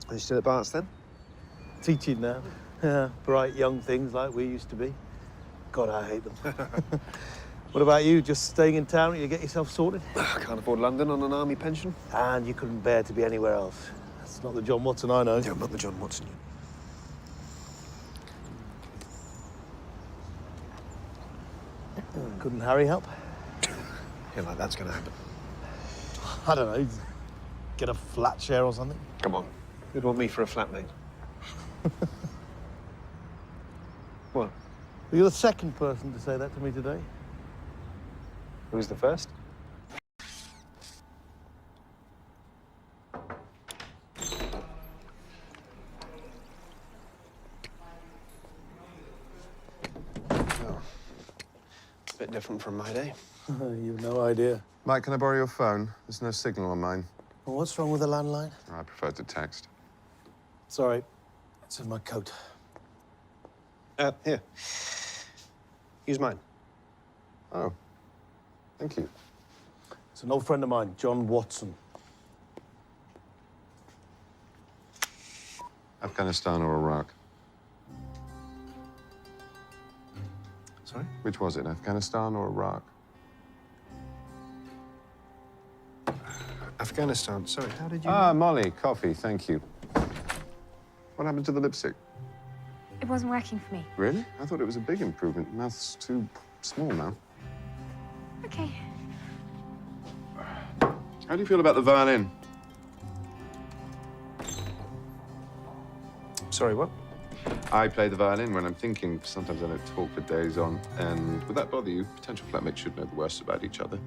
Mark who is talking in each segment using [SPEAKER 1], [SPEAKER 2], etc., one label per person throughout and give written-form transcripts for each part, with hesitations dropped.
[SPEAKER 1] Are you still at Bart's then?
[SPEAKER 2] Teaching now. Bright young things like we used to be. God, I hate them. What about you? Just staying in town till you get yourself sorted?
[SPEAKER 1] I can't afford London on an army pension.
[SPEAKER 2] And you couldn't bear to be anywhere else. That's not the John Watson I know.
[SPEAKER 1] No, not the John Watson.
[SPEAKER 2] Couldn't Harry help?
[SPEAKER 1] Yeah, like that's gonna happen.
[SPEAKER 2] I don't know. Get a flat share or something?
[SPEAKER 1] Come on. You'd want me for a flatmate. What?
[SPEAKER 2] You're the second person to say that to me today.
[SPEAKER 1] Who's the first? Oh. A bit different from my day.
[SPEAKER 2] You've no idea.
[SPEAKER 3] Mike, can I borrow your phone? There's no signal on mine.
[SPEAKER 2] Well, what's wrong with the landline?
[SPEAKER 3] I prefer to text.
[SPEAKER 2] Sorry. It's in my coat.
[SPEAKER 1] Here. Use mine.
[SPEAKER 3] Oh, thank you.
[SPEAKER 2] It's an old friend of mine, John Watson.
[SPEAKER 3] Afghanistan or Iraq?
[SPEAKER 1] Sorry?
[SPEAKER 3] Which was it, Afghanistan or Iraq?
[SPEAKER 1] Afghanistan. Sorry, how did you...
[SPEAKER 3] Ah, Molly, coffee, thank you. What happened to the lipstick?
[SPEAKER 4] It wasn't working for me.
[SPEAKER 3] Really? I thought it was a big improvement. Mouth's too small now.
[SPEAKER 4] Okay.
[SPEAKER 3] How do you feel about the violin?
[SPEAKER 1] Sorry, what?
[SPEAKER 3] I play the violin when I'm thinking. Sometimes I don't talk for days on. And would that bother you? Potential flatmates should know the worst about each other.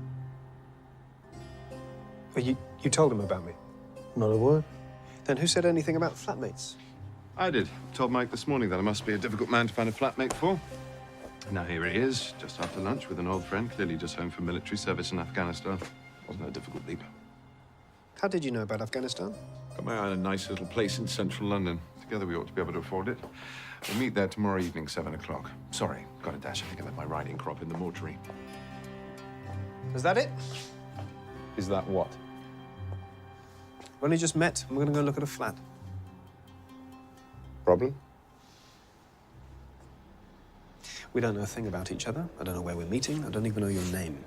[SPEAKER 1] Well, you told him about me.
[SPEAKER 2] Not a word.
[SPEAKER 1] Then who said anything about flatmates?
[SPEAKER 3] I did. Told Mike this morning that I must be a difficult man to find a flatmate for. And now here he is, just after lunch with an old friend, clearly just home from military service in Afghanistan. Wasn't a difficult leap.
[SPEAKER 1] How did you know about Afghanistan?
[SPEAKER 3] Got my eye on a nice little place in central London. Together we ought to be able to afford it. We'll meet there tomorrow evening, 7 o'clock. Sorry, got a dash. I think I left my riding crop in the mortuary.
[SPEAKER 1] Is that it?
[SPEAKER 3] Is that what?
[SPEAKER 1] We only just met, and we're gonna go look at a flat.
[SPEAKER 3] Problem?
[SPEAKER 1] We don't know a thing about each other. I don't know where we're meeting. I don't even know your name.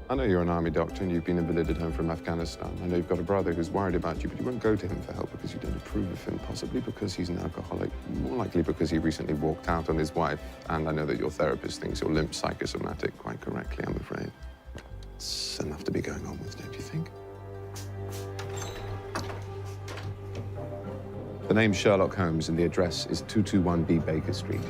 [SPEAKER 3] I know you're an army doctor and you've been invalided home from Afghanistan. I know you've got a brother who's worried about you, but you won't go to him for help because you don't approve of him, possibly because he's an alcoholic, more likely because he recently walked out on his wife. And I know that your therapist thinks you're limp psychosomatic, quite correctly, I'm afraid. It's enough to be going on with, don't you think? The name's Sherlock Holmes and the address is 221B Baker Street.